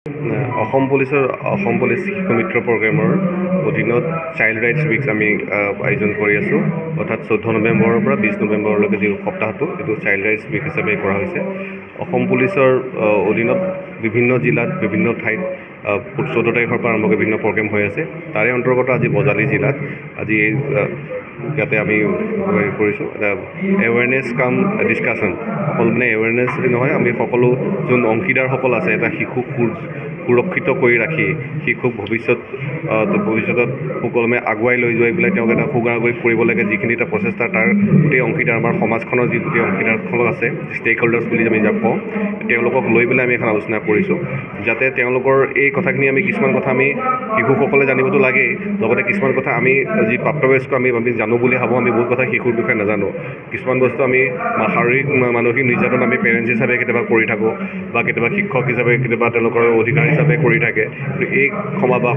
Assam police শিশু মিত্ৰ প্ৰগ্ৰেমৰ অধীনত চাইল্ড ৰাইটছ উইকছ আমি আয়োজন কৰি আছোঁ। অৰ্থাৎ 14 নৱেম্বৰৰ পৰা 20 নৱেম্বৰলৈকে যি সপ্তাহটো এইটো চাইল্ড ৰাইটছ উইক হিচাপে কৰা হৈছে। অসম পুলিচৰ অধীনত বিভিন্ন জিলাত বিভিন্ন ঠাইত 14 তাৰিখৰ পৰা আৰম্ভ কৰি বিভিন্ন প্ৰগ্ৰেম হৈ আছে। তাৰে অন্তৰ্গত আজি বজালী জিলাত আজি ইয়াতে আমি কৰিছোঁ এৱেৰনেছ কাম ডিছকাশ্যন। অকল মানে এৱেৰনেছ নহয়, আমি সকলো যোন অংশীদাৰসকল আছে এটা শিশুক সুৰক্ষিত কৰি ৰাখি শিশুক ভৱিষ্যতত সুকলমে আগুৱাই লৈ যোৱাই পেলাই তেওঁক এটা সুনাগৰিক কৰিব লাগে, যিখিনি এটা প্ৰচেষ্টা তাৰ গোটেই অংশীদাৰ আমাৰ সমাজখনৰ যি গোটেই অংশীদাৰসকল আছে, ষ্টেক হোল্ডাৰ্ছ বুলি আমি যাক কওঁ, তেওঁলোকক লৈ পেলাই আমি এখন আলোচনা কৰিছোঁ, যাতে তেওঁলোকৰ এই কথাখিনি কিছুমান কথা আমি শিশুসকলে জানিবতো লাগেই, লগতে কিছুমান কথা আমি যি প্ৰাপ্তবয়স্ক আমি জানো বুলি ভাবোঁ। আমি বহুত কথা শিশুৰ বিষয়ে নাজানো। কিছুমান বস্তু আমি শাৰীৰিক মানসিক নিৰ্যাতন আমি পেৰেণ্টছ হিচাপে কেতিয়াবা কৰি থাকোঁ বা কেতিয়াবা শিক্ষক হিচাপে কেতিয়াবা তেওঁলোকৰ অধিকাৰ হিচাপে কৰি থাকে। এই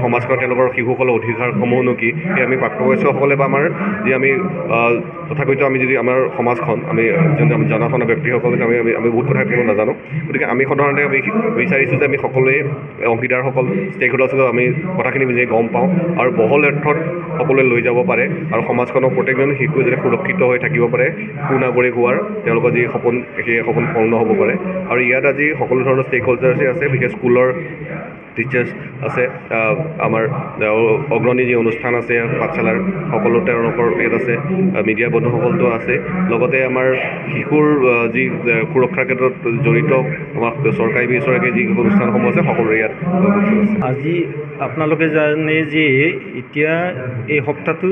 সমাজখনত তেওঁলোকৰ শিশুসকলৰ অধিকাৰসমূহনো কি, এই আমি প্ৰাপ্তবয়স্কসকলে বা আমাৰ যি আমি তথাকথিত আমি যদি আমাৰ সমাজখন আমি জনা শুনা ব্যক্তিসকলক আমি বহুত কথা কোনো নাজানো। গতিকে আমি সাধাৰণতে আমি বিচাৰিছোঁ যে আমি সকলোৱে অংশীদাৰসকল ষ্টেক হোল্ডাৰ্ছসকলক আমি কথাখিনি নিজে গম পাওঁ আৰু বহল অৰ্থত সকলোৱে লৈ যাব পাৰে আৰু সমাজখনৰ প্ৰত্যেকজন শিশু যাতে সুৰক্ষিত হৈ থাকিব পাৰে, সুনাগৰিক হোৱাৰ তেওঁলোকৰ যি সপোন সেই সপোন পূৰ্ণ হ'ব পাৰে। আৰু ইয়াত আজি সকলো ধৰণৰ ষ্টেক হোল্ডাৰ্ছে আছে, বিশেষ স্কুলৰ টিচাৰ্ছ আছে, আমাৰ অগ্ৰণী যি অনুষ্ঠান আছে পাঠশালাৰ সকলো তেওঁলোকৰ ইয়াত আছে, মিডিয়া বন্ধুসকলতো আছে, লগতে আমাৰ শিশুৰ যি সুৰক্ষাৰ ক্ষেত্ৰত জড়িত আমাৰ চৰকাৰী বেচৰকাৰী যি অনুষ্ঠানসমূহ আছে সকলোৰে ইয়াত আজি আপোনালোকে জানে যে এতিয়া এই সপ্তাহটো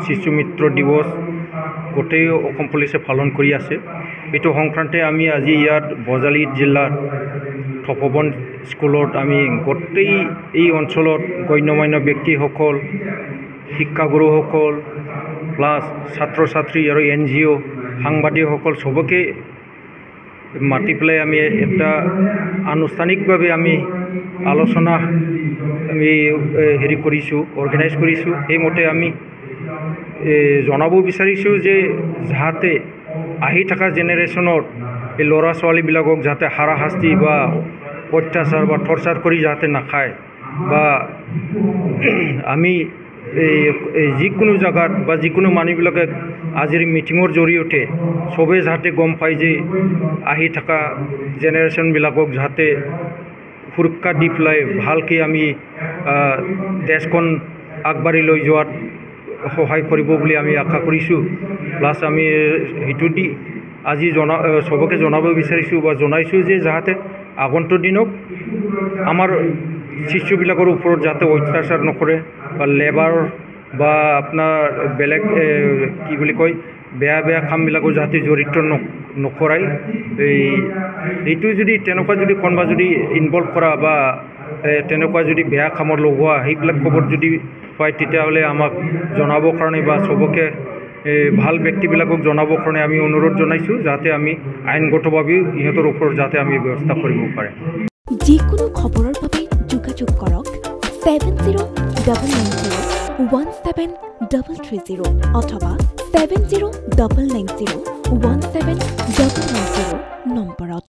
শিশু মিত্ৰ দিৱস গোটেই অসম পুলিচে পালন কৰি আছে। এইটো সংক্ৰান্তে আমি আজি ইয়াত বজালী জিলাৰ তপোবন স্কুলত আমি গোটেই এই অঞ্চলত গণ্যমান্য ব্যক্তিসকল, শিক্ষাগুৰুসকল প্লাছ ছাত্ৰ ছাত্ৰী আৰু NGO সাংবাদিকসকল চবকে মাতি পেলাই আমি এটা আনুষ্ঠানিকভাৱে আমি আলোচনা অৰ্গেনাইজ কৰিছোঁ। সেইমতে আমি জনাব বিচাৰিছোঁ যে যাতে আহি থকা জেনেৰেশ্যনত এই ল'ৰা ছোৱালীবিলাকক যাতে হাৰাশাস্তি বা অত্যাচাৰ বা টৰ্চাৰ কৰি যাতে নাখায়, বা আমি যিকোনো জেগাত বা যিকোনো মানুহবিলাকে আজিৰ মিটিঙৰ জৰিয়তে চবেই যাতে গম পায় যে আহি থকা জেনেৰেশ্যনবিলাকক যাতে সুৰক্ষা দি পেলাই ভালকৈ আমি দেশখন আগবাঢ়ি লৈ যোৱাত সহায় কৰিব বুলি আমি আশা কৰিছোঁ। প্লাছ আমি সেইটো দি আজি চবকে জনাব বিচাৰিছোঁ বা জনাইছোঁ যে যাতে আগন্তুক দিনক আমাৰ শিশুবিলাকৰ ওপৰত যাতে অত্যাচাৰ নকৰে বা লেবাৰ বা আপোনাৰ বেলেগ কি বুলি কয় বেয়া কামবিলাকো যাতে জড়িত নকৰাই, এইটো যদি তেনেকুৱা যদি কোনোবা যদি ইনভলভ কৰা বা তেনেকুৱা যদি বেয়া কামত লগোৱা সেইবিলাক খবৰ যদি পায় তেতিয়াহ'লে আমাক জনাবৰ কাৰণে বা চবকে ভাল ব্যক্তিবিলাকক জনাবৰ কাৰণে আমি অনুৰোধ জনাইছোঁ, যাতে আমি আইনগতভাৱেও ইহঁতৰ ওপৰত যাতে আমি ব্যৱস্থা কৰিব পাৰে। যিকোনো খবৰৰ বাবে যোগাযোগ কৰক 7099017330 অথবা 7099017990 নম্বৰত।